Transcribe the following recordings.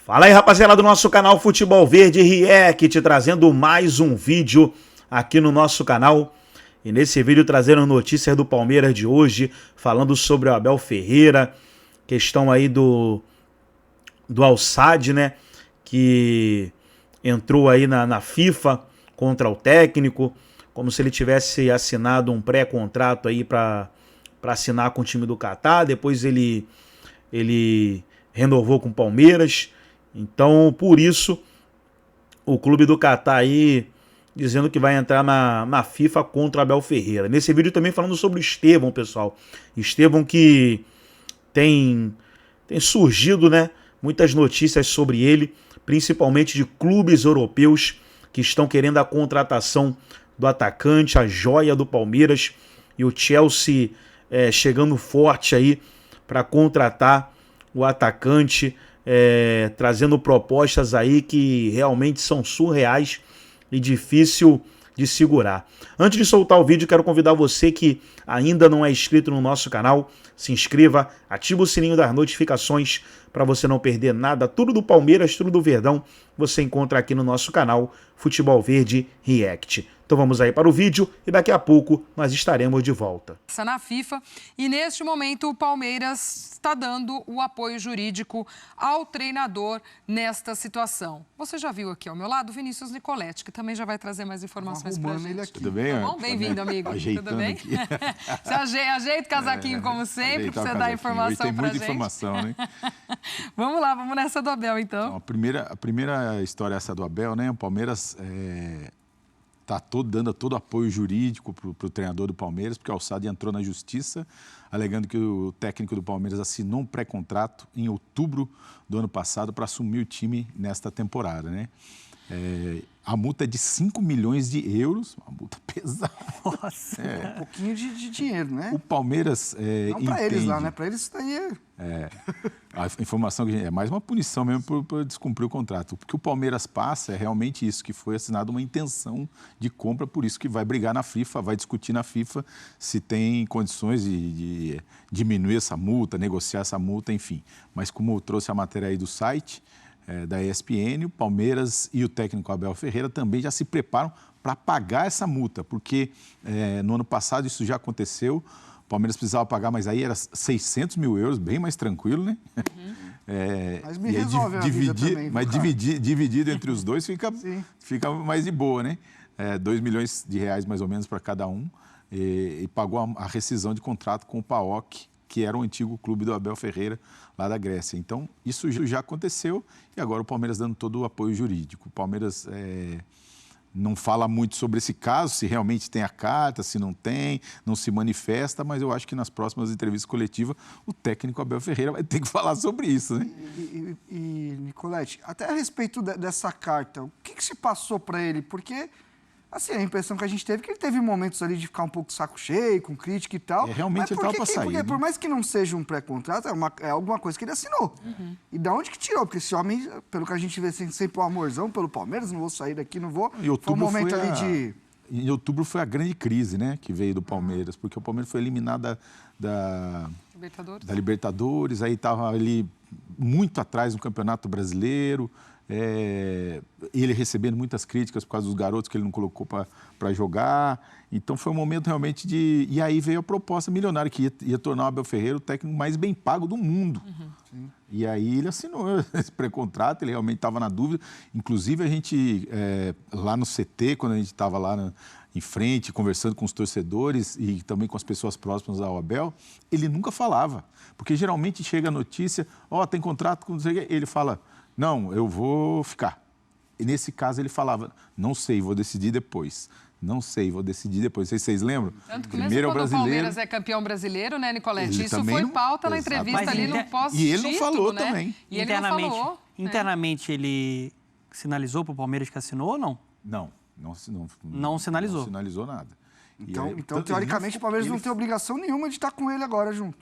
Fala aí, rapaziada do nosso canal Futebol Verde React, trazendo mais um vídeo aqui no nosso canal. E nesse vídeo trazendo notícias do Palmeiras de hoje, falando sobre o Abel Ferreira, questão aí do Al-Sadd, né, que entrou aí na FIFA contra o técnico, como se ele tivesse assinado um pré-contrato aí para assinar com o time do Catar, depois ele renovou com o Palmeiras. Então, por isso, o clube do Catar aí dizendo que vai entrar na FIFA contra o Abel Ferreira. Nesse vídeo também falando sobre o Estevão, pessoal. Estevão que tem surgido, né, muitas notícias sobre ele, principalmente de clubes europeus que estão querendo a contratação do atacante, a joia do Palmeiras, e o Chelsea chegando forte aí para contratar o atacante, trazendo propostas aí que realmente são surreais e difícil de segurar. Antes de soltar o vídeo, quero convidar você que ainda não é inscrito no nosso canal, se inscreva, ativa o sininho das notificações para você não perder nada. Tudo do Palmeiras, tudo do Verdão, você encontra aqui no nosso canal Futebol Verde React. Então vamos aí para o vídeo e daqui a pouco nós estaremos de volta. Na FIFA, e neste momento o Palmeiras está dando o apoio jurídico ao treinador nesta situação. Você já viu aqui ao meu lado o Vinícius Nicoletti, que também já vai trazer mais informações para a gente. Ele aqui. Tudo bem? Tá bom? Bem-vindo, amigo. Ajeitando Tudo bem? aqui. Você ajeita o casaquinho como sempre, para você dar informação para a gente. Tem muita informação, né? Vamos lá, vamos nessa do Abel, então. Então, a primeira história é essa do Abel, né? O Palmeiras está dando todo o apoio jurídico para o treinador do Palmeiras, porque o Al-Sadd entrou na justiça, alegando que o técnico do Palmeiras assinou um pré-contrato em outubro do ano passado para assumir o time nesta temporada, né? A multa é de 5 milhões de euros, uma multa pesada. Nossa, um pouquinho de dinheiro, né? O Palmeiras não para eles lá, né? Para eles isso daí a informação que é mais uma punição mesmo por descumprir o contrato. O que o Palmeiras passa é realmente isso, que foi assinada uma intenção de compra, por isso que vai brigar na FIFA, vai discutir na FIFA se tem condições de diminuir essa multa, negociar essa multa, enfim. Mas como eu trouxe a matéria aí do site da ESPN, o Palmeiras e o técnico Abel Ferreira também já se preparam para pagar essa multa, porque no ano passado isso já aconteceu, o Palmeiras precisava pagar, mas aí era 600 mil euros, bem mais tranquilo, né? Uhum. Mas me resolve a vida também. Mas dividido entre os dois fica mais de boa, né? 2 milhões de reais mais ou menos para cada um, e pagou a rescisão de contrato com o PAOK, que era o antigo clube do Abel Ferreira, lá da Grécia. Então, isso já aconteceu e agora o Palmeiras dando todo o apoio jurídico. O Palmeiras não fala muito sobre esse caso, se realmente tem a carta, se não tem, não se manifesta, mas eu acho que nas próximas entrevistas coletivas o técnico Abel Ferreira vai ter que falar sobre isso, né? E Nicoletti, até a respeito dessa carta, o que se passou para ele? Porque assim, a impressão que a gente teve é que ele teve momentos ali de ficar um pouco de saco cheio, com crítica e tal. Realmente ele estava para sair. Porque por mais que não seja um pré-contrato, é alguma coisa que ele assinou. Uhum. E da onde que tirou? Porque esse homem, pelo que a gente vê, sempre um amorzão pelo Palmeiras, não vou sair daqui, não vou. Foi um momento ali de... Em outubro foi a grande crise, né, que veio do Palmeiras, porque o Palmeiras foi eliminado da Libertadores, aí estava ali muito atrás no Campeonato Brasileiro, ele recebendo muitas críticas por causa dos garotos que ele não colocou para jogar. Então foi um momento realmente de... E aí veio a proposta milionária que ia tornar o Abel Ferreira o técnico mais bem pago do mundo. Uhum. E aí ele assinou esse pré-contrato, ele realmente estava na dúvida. Inclusive a gente, lá no CT, quando a gente estava lá em frente, conversando com os torcedores e também com as pessoas próximas ao Abel, ele nunca falava. Porque geralmente chega a notícia, tem contrato com... Ele fala... Não, eu vou ficar. E nesse caso ele falava, não sei, vou decidir depois. Não sei, vou decidir depois. Vocês lembram? Tanto que primeiro mesmo quando o Palmeiras é campeão brasileiro, né, Nicoletti? Isso foi pauta na entrevista ali no pós-título, e ele não falou, né? Também. E ele não falou. Internamente ele sinalizou para o Palmeiras que assinou ou não? Não sinalizou. Não sinalizou nada. Então teoricamente, o Palmeiras não tem obrigação nenhuma de estar com ele agora junto.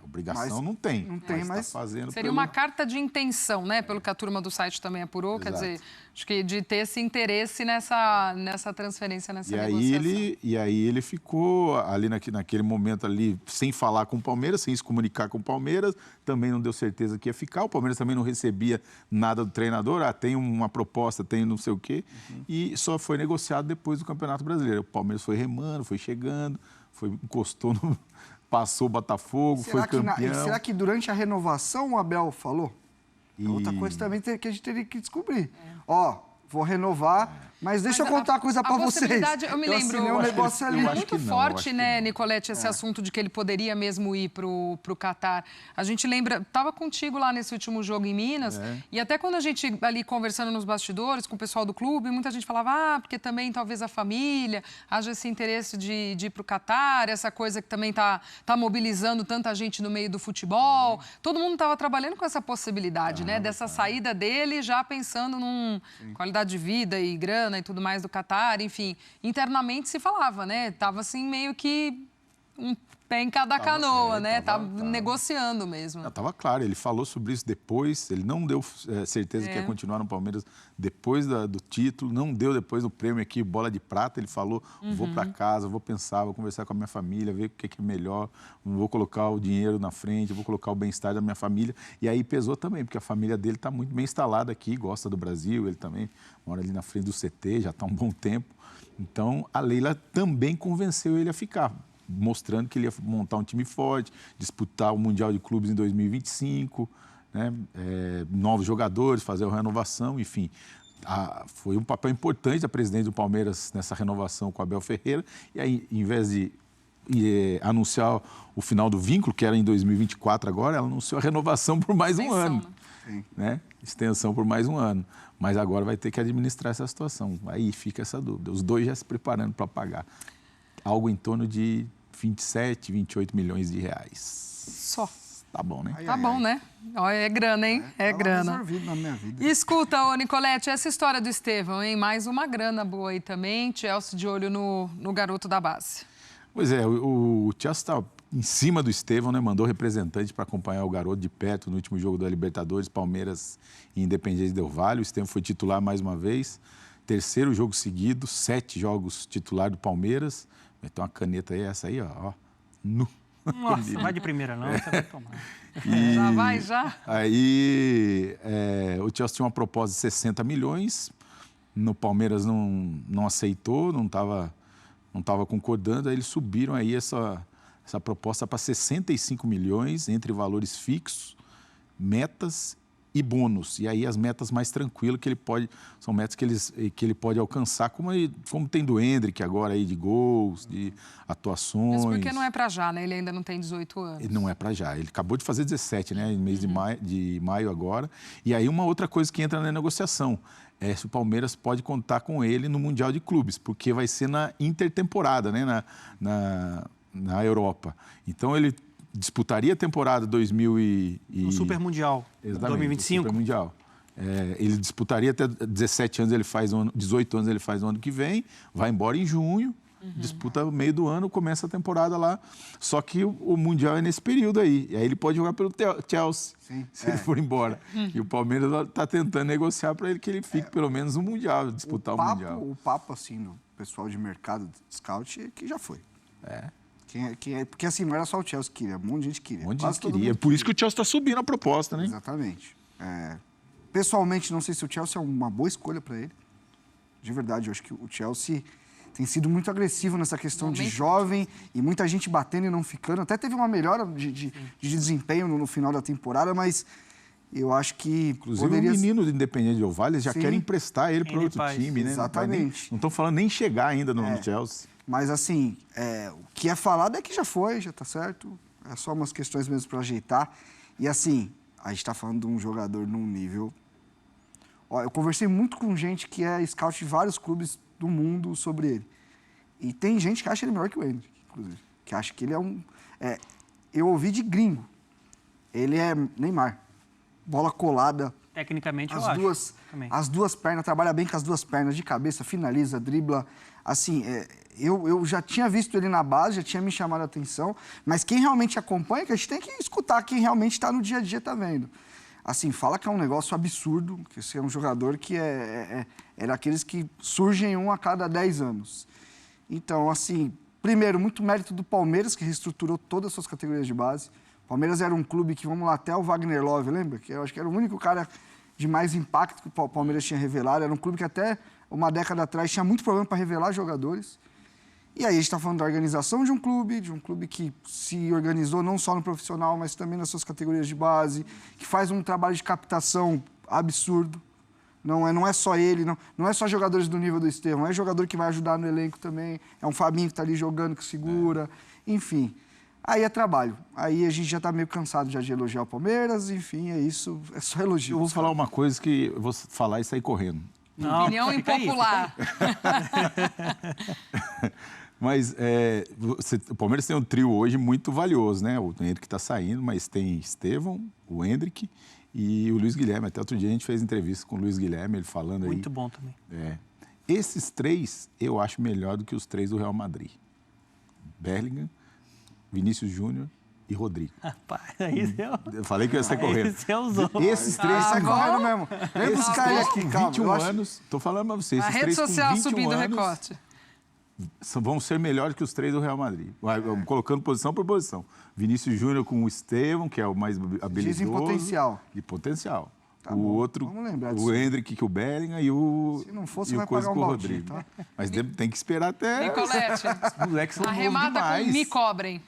Obrigação não tem. Não tem, mas tá fazendo seria uma carta de intenção, né? Pelo que a turma do site também apurou. Exato. Quer dizer, acho que de ter esse interesse nessa transferência, nessa negociação. E aí ele ficou ali naquele momento ali, sem falar com o Palmeiras, sem se comunicar com o Palmeiras, também não deu certeza que ia ficar. O Palmeiras também não recebia nada do treinador. Tem uma proposta, tem não sei o quê. E só foi negociado depois do Campeonato Brasileiro. O Palmeiras foi remando, foi chegando, encostou passou o Botafogo, foi campeão. Será que durante a renovação o Abel falou? É outra coisa também que a gente teria que descobrir. Vou renovar, mas deixa eu contar uma coisa para vocês. Eu me lembro, um negócio ali. É muito forte, né, Nicolete, esse assunto de que ele poderia mesmo ir para o Catar. A gente lembra, estava contigo lá nesse último jogo em Minas, e até quando a gente ali conversando nos bastidores com o pessoal do clube, muita gente falava, porque também talvez a família haja esse interesse de ir para o Catar, essa coisa que também tá mobilizando tanta gente no meio do futebol. Todo mundo estava trabalhando com essa possibilidade, né, dessa saída dele, já pensando num qualidade de vida e grana e tudo mais do Catar, enfim, internamente se falava, né? Tava assim meio que um pé em cada canoa, né? Tava negociando mesmo. Tava claro, ele falou sobre isso depois, ele não deu certeza que ia continuar no Palmeiras depois do título, não deu depois do prêmio aqui, bola de prata, ele falou, vou para casa, vou pensar, vou conversar com a minha família, ver o que é melhor, vou colocar o dinheiro na frente, vou colocar o bem-estar da minha família, e aí pesou também, porque a família dele está muito bem instalada aqui, gosta do Brasil, ele também mora ali na frente do CT, já está há um bom tempo, então a Leila também convenceu ele a ficar, mostrando que ele ia montar um time forte, disputar o Mundial de Clubes em 2025, né? Novos jogadores, fazer a renovação, enfim. Foi um papel importante da presidente do Palmeiras nessa renovação com o Abel Ferreira. E aí, em vez de anunciar o final do vínculo, que era em 2024 agora, ela anunciou a renovação por mais um ano. Né? Extensão por mais um ano. Mas agora vai ter que administrar essa situação. Aí fica essa dúvida. Os dois já se preparando para pagar. Algo em torno de 27, 28 milhões de reais. Só. Tá bom, né? Tá bom, né? É grana, hein? É grana. Resolvido na minha vida. Escuta, ô Nicolete, essa história do Estevão, hein? Mais uma grana boa aí também. Chelsea de olho no garoto da base. Pois é, o Chelsea está em cima do Estevão, né? Mandou representante para acompanhar o garoto de perto no último jogo da Libertadores, Palmeiras e Independiente Del Valle. O Estevão foi titular mais uma vez. Terceiro jogo seguido, 7 jogos titular do Palmeiras. Então a caneta aí, essa aí, ó. Nu. Nossa, vai de primeira não, você vai tomar. Já vai, já? Aí o Chelsea tinha uma proposta de 60 milhões, no Palmeiras não aceitou, não estava concordando, aí eles subiram aí essa proposta para 65 milhões, entre valores fixos, metas e bônus. E aí as metas mais tranquilas que ele pode, são metas que ele pode alcançar, como tem do Endrick agora aí, de gols, de atuações. Mas porque não é para já, né? Ele ainda não tem 18 anos. Ele não é para já. Ele acabou de fazer 17, né? Em mês de maio agora. E aí uma outra coisa que entra na negociação é se o Palmeiras pode contar com ele no Mundial de Clubes, porque vai ser na intertemporada, né? Na Europa. Então ele disputaria a temporada 2000 o Super Mundial, 2025. Super Mundial. Ele disputaria até 17 anos, 18 anos ele faz no ano que vem, vai embora em junho, disputa no meio do ano, começa a temporada lá. Só que o Mundial é nesse período aí. E aí ele pode jogar pelo Chelsea, se ele for embora. E o Palmeiras está tentando negociar para ele que ele fique pelo menos no Mundial, disputar o Mundial. O papo, assim, no pessoal de mercado, de scout, é que já foi. Porque assim, não era só o Chelsea que queria, um monte de gente queria. Um monte de gente queria. É por isso que o Chelsea está subindo a proposta, né? Exatamente. Pessoalmente, não sei se o Chelsea é uma boa escolha para ele. De verdade, eu acho que o Chelsea tem sido muito agressivo nessa questão de jovem e muita gente batendo e não ficando. Até teve uma melhora de desempenho no final da temporada, mas eu acho que inclusive o menino do Independiente Del Valle já quer emprestar ele para outro time, né? Exatamente. Não estão falando nem chegar ainda no Chelsea. Mas, assim, o que é falado é que já foi, já está certo. É só umas questões mesmo para ajeitar. E, assim, a gente está falando de um jogador num nível... eu conversei muito com gente que é scout de vários clubes do mundo sobre ele. E tem gente que acha ele melhor que o Endrick, inclusive. Que acha que ele é um... eu ouvi de gringo. Ele é Neymar. Bola colada, Tecnicamente, eu acho. As duas pernas, trabalha bem com as duas pernas, de cabeça, finaliza, dribla. Assim, eu já tinha visto ele na base, já tinha me chamado a atenção, mas quem realmente acompanha, que a gente tem que escutar quem realmente está no dia a dia, tá vendo. Assim, fala que é um negócio absurdo, que esse é um jogador que é daqueles que surgem um a cada 10 anos. Então, assim, primeiro, muito mérito do Palmeiras, que reestruturou todas as suas categorias de base. O Palmeiras era um clube que, vamos lá, até o Wagner Love, lembra? Que eu acho que era o único cara de mais impacto que o Palmeiras tinha revelado. Era um clube que até uma década atrás tinha muito problema para revelar jogadores. E aí a gente está falando da organização de um clube que se organizou não só no profissional, mas também nas suas categorias de base, que faz um trabalho de captação absurdo. Não é só ele, não é só jogadores do nível do Estevão, é jogador que vai ajudar no elenco também, é um Fabinho que está ali jogando, que segura, enfim. Aí é trabalho. Aí a gente já está meio cansado já de elogiar o Palmeiras, enfim, é isso, é só elogio. Eu vou falar uma coisa que eu vou falar e sair correndo. Não, opinião impopular. Mas o Palmeiras tem um trio hoje muito valioso, né? O Hendrick está saindo, mas tem Estevão, o Hendrick e o Luiz Guilherme. Até outro dia a gente fez entrevista com o Luiz Guilherme, ele falando aí. Muito bom também. Esses três eu acho melhor do que os três do Real Madrid. Bellingham, Vinícius Júnior e Rodrigo. Rapaz, aí eu falei que eu ia sair correndo. Esses três sai correndo mesmo. Vem buscar ele aqui, calma. 21 anos, estou falando para vocês. A esses rede três social com 21 subindo o anos, recorte. vão ser melhores que os três do Real Madrid. Colocando posição por posição. Vinícius Júnior com o Estevão, que é o mais habilidoso. Dizem potencial. De potencial. Tá o bom, outro, vamos lembrar o Hendrick, que o Bellingham e o Se não fosse, e o vai coisa pagar um com o baldinho, Rodrigo. tá? Mas tem que esperar até... Nicolete, Os moleques são novos arremata demais. com me cobrem.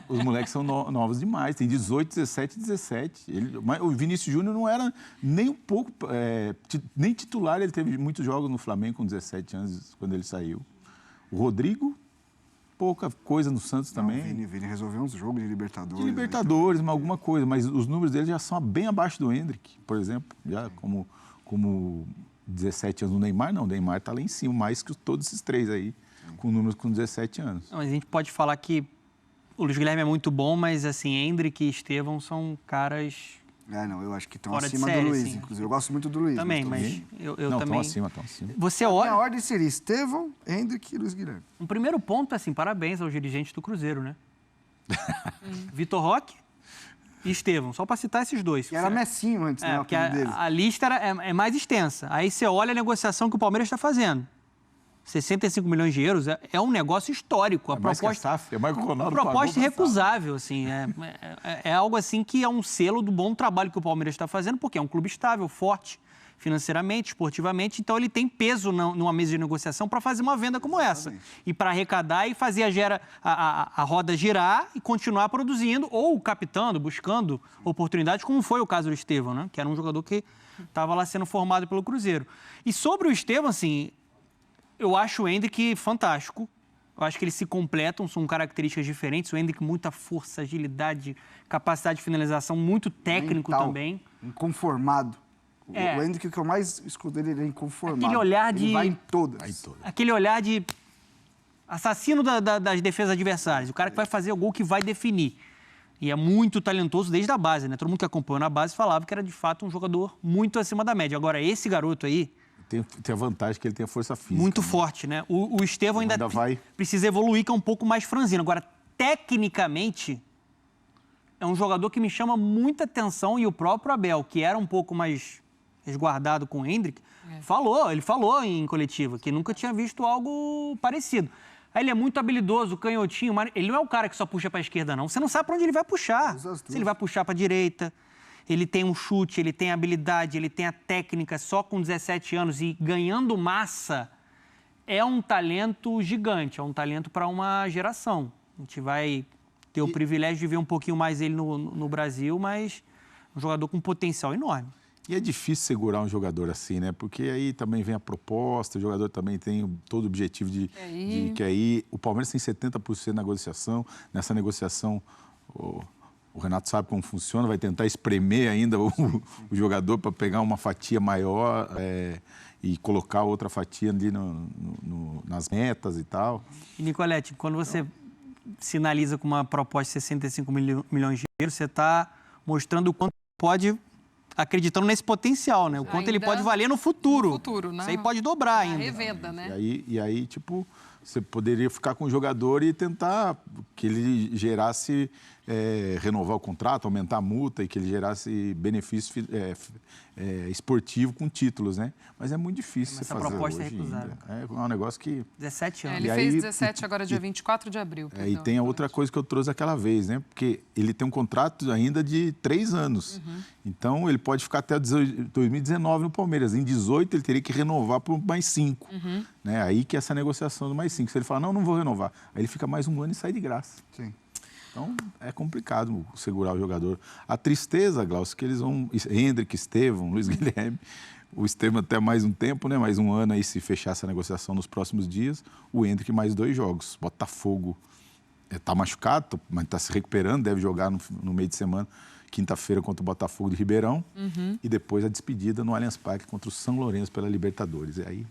Os moleques são novos demais. Tem 18, 17, 17. O Vinícius Júnior não era nem um pouco... nem titular. Ele teve muitos jogos no Flamengo com 17 anos, quando ele saiu. O Rodrigo... pouca coisa no Santos também. O Vini resolveu uns jogos de Libertadores. De Libertadores, mas alguma coisa. Mas os números dele já são bem abaixo do Hendrick, por exemplo. Já como 17 anos do Neymar, não. O Neymar está lá em cima, mais que todos esses três aí, com números com 17 anos. Não, mas a gente pode falar que o Luiz Guilherme é muito bom, mas assim, Hendrick e Estevão são caras... eu acho que estão fora de acima série, do Luiz, assim. inclusive. Eu gosto muito do Luiz. Também, mas eu também... Estão acima. Você A olha... ordem seria Estevão, Hendrick e Luiz Guilherme. Um primeiro ponto, assim, parabéns aos dirigentes do Cruzeiro, né? Vitor Roque e Estevão, só para citar esses dois. Que era Messinho antes, né? Porque a lista é mais extensa. Aí você olha a negociação que o Palmeiras está fazendo. 65 milhões de euros é um negócio histórico. A mais que a SAF, é mais que o Ronaldo pagou proposta pra irrecusável, assim. É algo assim que é um selo do bom trabalho que o Palmeiras está fazendo, porque é um clube estável, forte, financeiramente, esportivamente. Então, ele tem peso numa mesa de negociação para fazer uma venda como essa. E para arrecadar e fazer a roda girar e continuar produzindo, ou captando, buscando oportunidades, como foi o caso do Estevão, né? Que era um jogador que estava lá sendo formado pelo Cruzeiro. E sobre o Estevão, assim... Eu acho o Hendrick fantástico. Eu acho que eles se completam, são características diferentes. O Hendrick, muita força, agilidade, capacidade de finalização, muito técnico mental, também. Inconformado. O Hendrick, que eu mais escuto dele, ele é inconformado. Aquele olhar de... Ele vai em todas. Aquele olhar de assassino das defesas adversárias. O cara que vai fazer o gol que vai definir. E é muito talentoso desde a base, né? Todo mundo que acompanhou na base falava que era, de fato, um jogador muito acima da média. Agora, esse garoto aí... Tem a vantagem que ele tem a força física. Muito forte, né? O Estevão ainda precisa evoluir, que é um pouco mais franzino. Agora, tecnicamente, é um jogador que me chama muita atenção, e o próprio Abel, que era um pouco mais resguardado com o Hendrick, ele falou em coletiva que nunca tinha visto algo parecido. Aí ele é muito habilidoso, canhotinho, mas ele não é o cara que só puxa para a esquerda, não. Você não sabe para onde ele vai puxar. Se ele vai puxar para a direita... Ele tem um chute, ele tem habilidade, ele tem a técnica, só com 17 anos e ganhando massa, é um talento gigante, é um talento para uma geração. A gente vai ter o privilégio de ver um pouquinho mais ele no Brasil, mas um jogador com potencial enorme. E é difícil segurar um jogador assim, né? Porque aí também vem a proposta, o jogador também tem todo o objetivo de que aí... O Palmeiras tem 70% na negociação, nessa negociação... O Renato sabe como funciona, vai tentar espremer ainda o jogador para pegar uma fatia maior e colocar outra fatia ali nas metas e tal. E, Nicolete, quando você sinaliza com uma proposta de 65 milhões de euros, você está mostrando o quanto pode acreditando nesse potencial, né? O quanto ele pode valer no futuro. No futuro, né? Isso aí pode dobrar ainda. Revenda, né? E aí, tipo, você poderia ficar com o jogador e tentar que ele gerasse, renovar o contrato, aumentar a multa e que ele gerasse benefício esportivo com títulos, né? Mas é muito difícil você fazer hoje. Essa proposta é recusada. É um negócio que... 17 anos. Ele fez 17 agora, dia 24 de abril. E tem a outra coisa que eu trouxe aquela vez, né? Porque ele tem um contrato ainda de 3 anos. Então, ele pode ficar até 2019 no Palmeiras. Em 18, ele teria que renovar por mais 5. Né? Aí que é essa negociação do mais 5. Se ele falar, não vou renovar, aí ele fica mais 1 ano e sai de graça. Sim. Então, é complicado segurar o jogador. A tristeza, Glaucio, que eles vão... Hendrick, Estevão, Luiz Guilherme... O Estevão até mais um tempo, né? Mais 1 ano aí, se fechar essa negociação nos próximos dias. O Hendrick mais 2 jogos. Botafogo está machucado, mas está se recuperando, deve jogar no meio de semana, quinta-feira contra o Botafogo de Ribeirão. E depois a despedida no Allianz Parque contra o São Lourenço pela Libertadores. E aí,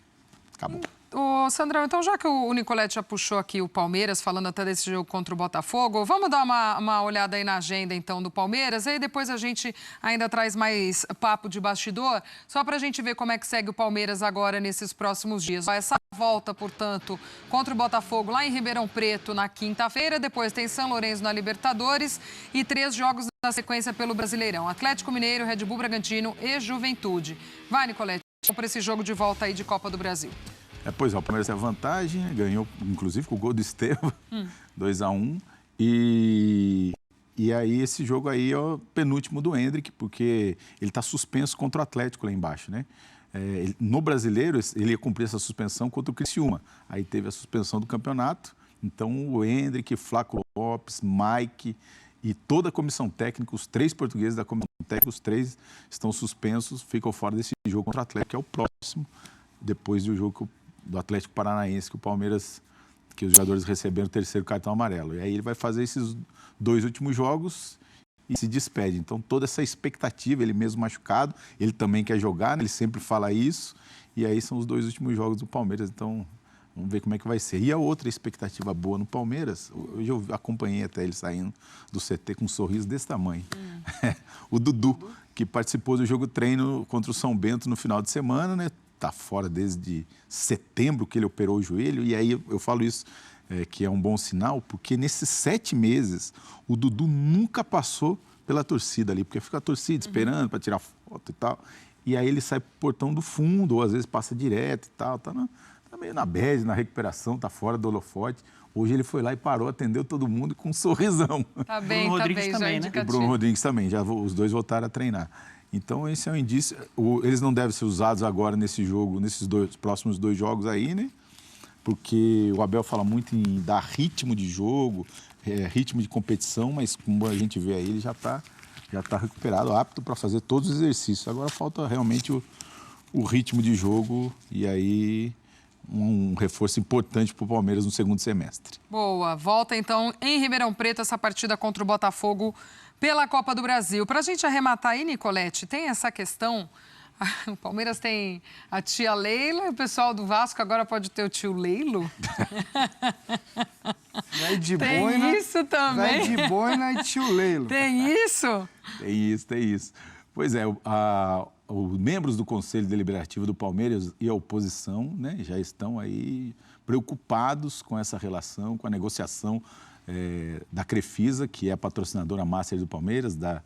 acabou. Ô, Sandrão, então já que o Nicolete já puxou aqui o Palmeiras, falando até desse jogo contra o Botafogo, vamos dar uma olhada aí na agenda, então, do Palmeiras, e aí depois a gente ainda traz mais papo de bastidor, só para a gente ver como é que segue o Palmeiras agora nesses próximos dias. Essa volta, portanto, contra o Botafogo lá em Ribeirão Preto na quinta-feira, depois tem São Lourenço na Libertadores e 3 jogos na sequência pelo Brasileirão: Atlético Mineiro, Red Bull Bragantino e Juventude. Vai, Nicolete, vamos para esse jogo de volta aí de Copa do Brasil. Pois é, o Palmeiras tem a vantagem, ganhou, inclusive, com o gol do Estevão, 2-1. E aí, esse jogo aí é o penúltimo do Hendrick, porque ele está suspenso contra o Atlético lá embaixo, né? No Brasileiro, ele ia cumprir essa suspensão contra o Criciúma. Aí teve a suspensão do campeonato. Então, o Hendrick, Flaco Lopes, Mike e toda a comissão técnica, os 3 portugueses da comissão técnica, os 3 estão suspensos, ficam fora desse jogo contra o Atlético, que é o próximo, depois do jogo do Atlético Paranaense, que o Palmeiras, que os jogadores receberam o 3º cartão amarelo. E aí ele vai fazer esses 2 últimos jogos e se despede. Então, toda essa expectativa, ele mesmo machucado, ele também quer jogar, né? Ele sempre fala isso. E aí são os 2 últimos jogos do Palmeiras. Então, vamos ver como é que vai ser. E a outra expectativa boa no Palmeiras, hoje eu acompanhei até ele saindo do CT com um sorriso desse tamanho. O Dudu, que participou do jogo treino contra o São Bento no final de semana, né? Está fora desde setembro que ele operou o joelho, e aí eu falo isso, que é um bom sinal, porque nesses 7 meses o Dudu nunca passou pela torcida ali, porque fica a torcida esperando para tirar foto e tal, e aí ele sai pro portão do fundo, ou às vezes passa direto e tal, tá meio na bad, na recuperação, tá fora do holofote. Hoje ele foi lá e parou, atendeu todo mundo com um sorrisão. Tá bem, Bruno Rodrigues também, já né? O Bruno Rodrigues também, os 2 voltaram a treinar. Então, esse é um indício. Eles não devem ser usados agora nesse jogo, nesses próximos 2 jogos aí, né? Porque o Abel fala muito em dar ritmo de jogo, ritmo de competição, mas como a gente vê aí, ele já está recuperado, apto para fazer todos os exercícios. Agora falta realmente o ritmo de jogo e aí um reforço importante para o Palmeiras no segundo semestre. Boa. Volta, então, em Ribeirão Preto, essa partida contra o Botafogo pela Copa do Brasil. Para a gente arrematar aí, Nicolete, tem essa questão... O Palmeiras tem a tia Leila, o pessoal do Vasco agora pode ter o tio Leilo? Vai de tem boina, isso também? Vai de boina e tio Leilo. Tem isso? Tem isso. Pois é, os membros do Conselho Deliberativo do Palmeiras e a oposição, né, já estão aí preocupados com essa relação, com a negociação da Crefisa, que é a patrocinadora master do Palmeiras, da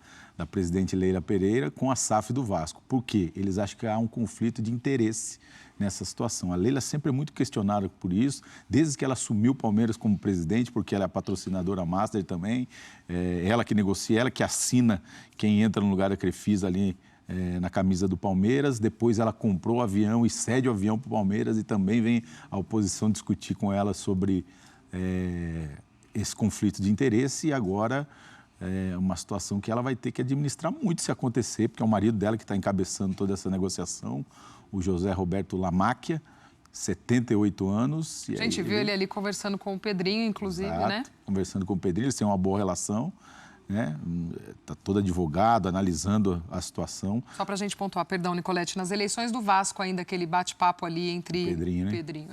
presidente Leila Pereira, com a SAF do Vasco. Por quê? Eles acham que há um conflito de interesse nessa situação. A Leila sempre é muito questionada por isso, desde que ela assumiu o Palmeiras como presidente, porque ela é a patrocinadora master também, ela que negocia, ela que assina quem entra no lugar da Crefisa ali na camisa do Palmeiras. Depois ela comprou o avião e cede o avião para o Palmeiras, e também vem a oposição discutir com ela sobre esse conflito de interesse. E agora uma situação que ela vai ter que administrar muito se acontecer, porque é o marido dela que está encabeçando toda essa negociação, o José Roberto Lamáquia, 78 anos. A gente viu ele ali conversando com o Pedrinho, inclusive, exato, né? Conversando com o Pedrinho, eles têm uma boa relação, né? Está todo advogado, analisando a situação. Só para a gente pontuar, perdão, Nicolete, nas eleições do Vasco ainda, aquele bate-papo ali entre... Pedrinho, né? Pedrinho,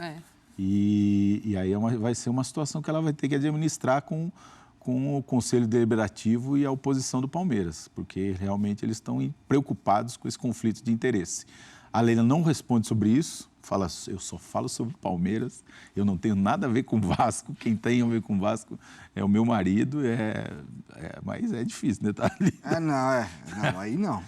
E aí vai ser uma situação que ela vai ter que administrar com com o Conselho Deliberativo e a oposição do Palmeiras, porque realmente eles estão preocupados com esse conflito de interesse. A Leila não responde sobre isso, fala, eu só falo sobre o Palmeiras, eu não tenho nada a ver com o Vasco, quem tem a ver com o Vasco é o meu marido, mas é difícil, né? Tá ali. Não, aí não.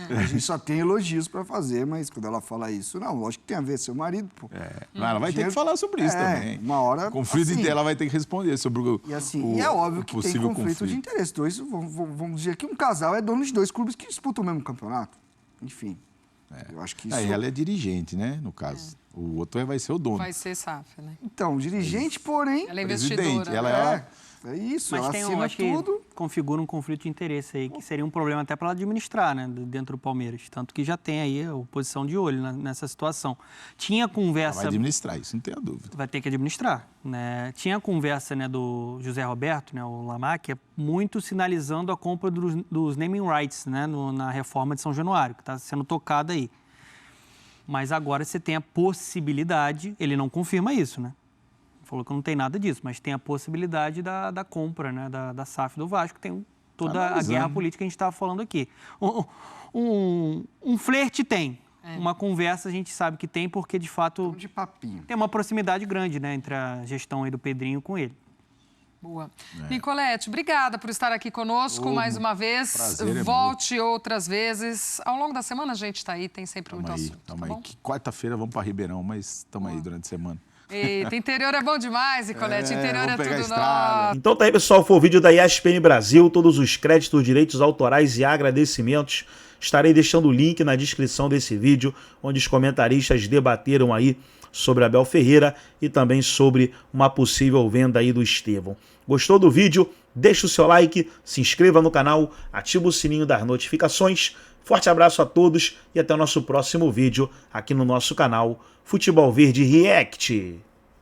A gente só tem elogios para fazer, mas quando ela fala isso, não, lógico que tem a ver, seu marido, pô. Mas ela vai ter que falar sobre isso também. Uma hora. Conflito assim, ela vai ter que responder sobre o e é óbvio que tem conflito de interesse. Vamos dizer que um casal é dono de 2 clubes que disputam o mesmo campeonato. Enfim. Eu acho que isso... Ela é dirigente, né? No caso. O outro vai ser o dono. Vai ser SAF, né? Então, dirigente, porém... Ela é investidora. É isso, mas ela acho tudo. Que configura um conflito de interesse aí, que seria um problema até para ela administrar, né, dentro do Palmeiras. Tanto que já tem aí a oposição de olho nessa situação. Tinha conversa... Ela vai administrar, isso não tem a dúvida. Vai ter que administrar, né? Tinha conversa, né, do José Roberto, né, o Lamarck, muito sinalizando a compra dos naming rights, né, na reforma de São Januário, que está sendo tocada aí. Mas agora você tem a possibilidade, ele não confirma isso, né? Falou que não tem nada disso, mas tem a possibilidade da compra, né, da SAF do Vasco, tem toda a guerra política que a gente estava falando aqui. Um flerte tem, uma conversa a gente sabe que tem, porque de fato de papinho. Tem uma proximidade grande, né, entre a gestão aí do Pedrinho com ele. Boa. Nicolete, obrigada por estar aqui conosco mais uma vez. Prazer, volte outras vezes. Ao longo da semana a gente está aí, tem sempre muito assunto. Tamo aí. Quarta-feira vamos para Ribeirão, mas estamos aí durante a semana. Eita, interior é bom demais, Nicolete. Interior é tudo nosso. Então tá aí, pessoal. Foi o vídeo da ESPN Brasil. Todos os créditos, direitos autorais e agradecimentos. Estarei deixando o link na descrição desse vídeo, onde os comentaristas debateram aí sobre Abel Ferreira e também sobre uma possível venda aí do Estevão. Gostou do vídeo? Deixa o seu like, se inscreva no canal, ativa o sininho das notificações. Forte abraço a todos e até o nosso próximo vídeo aqui no nosso canal Futebol Verde React.